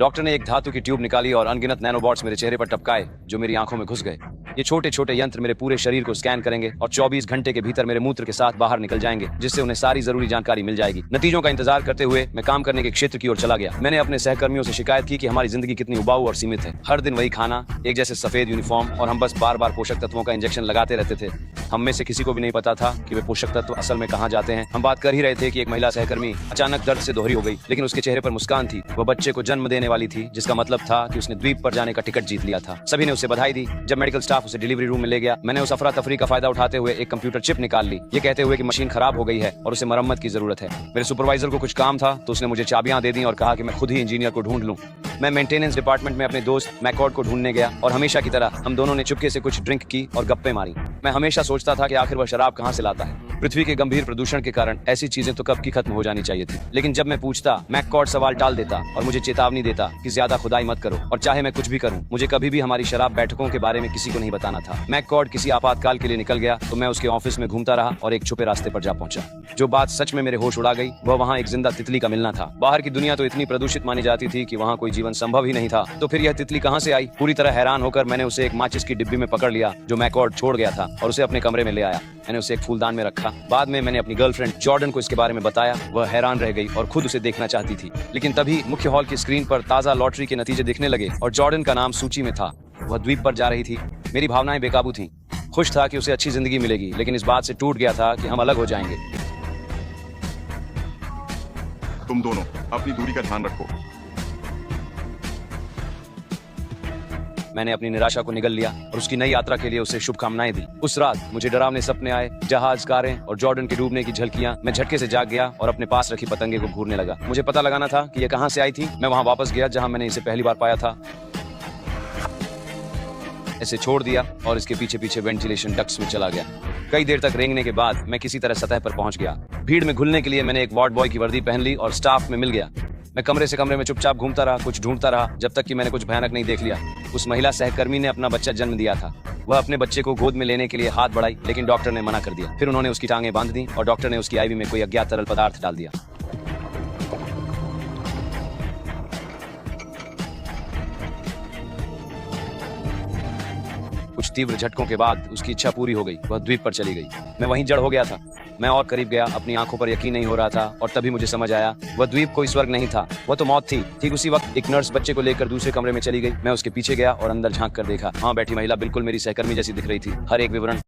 Doctor ने एक धातु की ट्यूब निकाली और अनगिनत नैनोबॉट्स मेरे चेहरे पर टपकाए जो मेरी आंखों में घुस गए। ये छोटे छोटे यंत्र मेरे पूरे शरीर को स्कैन करेंगे और 24 घंटे के भीतर मेरे मूत्र के साथ बाहर निकल जाएंगे, जिससे उन्हें सारी जरूरी जानकारी मिल जाएगी। नतीजों का इंतजार करते हुए मैं काम करने के क्षेत्र की ओर चला गया। मैंने अपने सहकर्मियों से शिकायत की कि हमारी जिंदगी कितनी उबाऊ और सीमित है। हर दिन वही खाना, एक जैसे सफेद यूनिफॉर्म और हम बस बार बार पोषक तत्वों का इंजेक्शन लगाते रहते थे। हम में से किसी को भी नहीं पता था कि वे पोषक तत्व असल में कहाँ जाते हैं। हम बात कर ही रहे थे कि एक महिला सहकर्मी अचानक दर्द से दोहरी हो गई, लेकिन उसके चेहरे पर मुस्कान थी। वह बच्चे को जन्म देने वाली थी, जिसका मतलब था कि उसने द्वीप पर जाने का टिकट जीत लिया था। सभी ने उसे बधाई दी। जब मेडिकल स्टाफ उसे डिलीवरी रूम में ले गया, मैंने उस अफरा तफरी का फायदा उठाते हुए एक कंप्यूटर चिप निकाल ली, ये कहते हुए कि मशीन खराब हो गई है और उसे मरम्मत की जरूरत है। मेरे सुपरवाइजर को कुछ काम था तो उसने मुझे चाबियां दे दी और कहा कि मैं खुद ही इंजीनियर को ढूंढ लूं। मैं मेंटेनेंस डिपार्टमेंट में अपने दोस्त मैकॉर्ड को ढूंढने गया और हमेशा की तरह हम दोनों ने चुपके से कुछ ड्रिंक की और गप्पे मारी। मैं हमेशा सोचता था कि आखिर वह शराब कहां से लाता है। पृथ्वी के गंभीर प्रदूषण के कारण ऐसी चीजें तो कब की खत्म हो जानी चाहिए थी, लेकिन जब मैं पूछता, मैककॉर्ड सवाल टाल देता और मुझे चेतावनी देता कि ज्यादा खुदाई मत करो और चाहे मैं कुछ भी करूं, मुझे कभी भी हमारी शराब बैठकों के बारे में किसी को नहीं बताना था। मैककॉर्ड किसी आपातकाल के लिए निकल गया तो मैं उसके ऑफिस में घूमता रहा और एक छुपे रास्ते पर जा पहुंचा। जो बात सच में मेरे होश उड़ा गई, वह वहाँ एक जिंदा तितली का मिलना था। बाहर की दुनिया तो इतनी प्रदूषित मानी जाती थी कि वहाँ कोई जीवन संभव ही नहीं था, तो फिर यह तितली कहाँ से आई? पूरी तरह हैरान होकर मैंने उसे एक माचिस की डिब्बी में पकड़ लिया जो मैककॉर्ड छोड़ गया था और उसे अपने कमरे में ले आया। मैंने उसे एक फूलदान में रखा। बाद में मैंने अपनी गर्लफ्रेंड जॉर्डन को इसके बारे में बताया। वह हैरान रह गई और खुद उसे देखना चाहती थी, लेकिन तभी मुख्य हॉल की स्क्रीन पर ताजा लॉटरी के नतीजे दिखने लगे और जॉर्डन का नाम सूची में था। वह द्वीप पर जा रही थी। मेरी भावनाएं बेकाबू थीं। खुश था कि उसे अच्छी जिंदगी मिलेगी, लेकिन इस बात से टूट गया था कि हम अलग हो जाएंगे। तुम दोनों अपनी दूरी का ध्यान रखो। मैंने अपनी निराशा को निगल लिया और उसकी नई यात्रा के लिए उसे शुभकामनाएं दी। उस रात मुझे डरावने सपने आए, जहाज, कारें और जॉर्डन के डूबने की झलकियां। मैं झटके से जाग गया और अपने पास रखी पतंगे को घूरने लगा। मुझे पता लगाना था कि यह कहां से आई थी। मैं वहां वापस गया जहां मैंने इसे पहली बार पाया था। इसे छोड़ दिया और इसके पीछे पीछे वेंटिलेशन डक्ट्स में चला गया। कई देर तक रेंगने के बाद मैं किसी तरह सतह पर पहुंच गया। भीड़ में घुलने के लिए मैंने एक वार्ड बॉय की वर्दी पहन ली और स्टाफ में मिल गया। मैं कमरे से कमरे में चुपचाप घूमता रहा, कुछ ढूंढता रहा, जब तक कि मैंने कुछ भयानक नहीं देख लिया। उस महिला सहकर्मी ने अपना बच्चा जन्म दिया था। वह अपने बच्चे को गोद में लेने के लिए हाथ बढ़ाई, लेकिन डॉक्टर ने मना कर दिया। फिर उन्होंने उसकी टांगें बांध दी और डॉक्टर ने उसकी आईवी में कोई अज्ञात तरल पदार्थ डाल दिया। कुछ तीव्र झटकों के बाद उसकी इच्छा पूरी हो गई। वह द्वीप पर चली गई। मैं वहीं जड़ हो गया था। मैं और करीब गया, अपनी आंखों पर यकीन नहीं हो रहा था और तभी मुझे समझ आया, वह द्वीप कोई स्वर्ग नहीं था, वह तो मौत थी। ठीक उसी वक्त एक नर्स बच्चे को लेकर दूसरे कमरे में चली गई। मैं उसके पीछे गया और अंदर झांक कर देखा। वहाँ बैठी महिला बिल्कुल मेरी सहकर्मी जैसी दिख रही थी। हर एक विवरण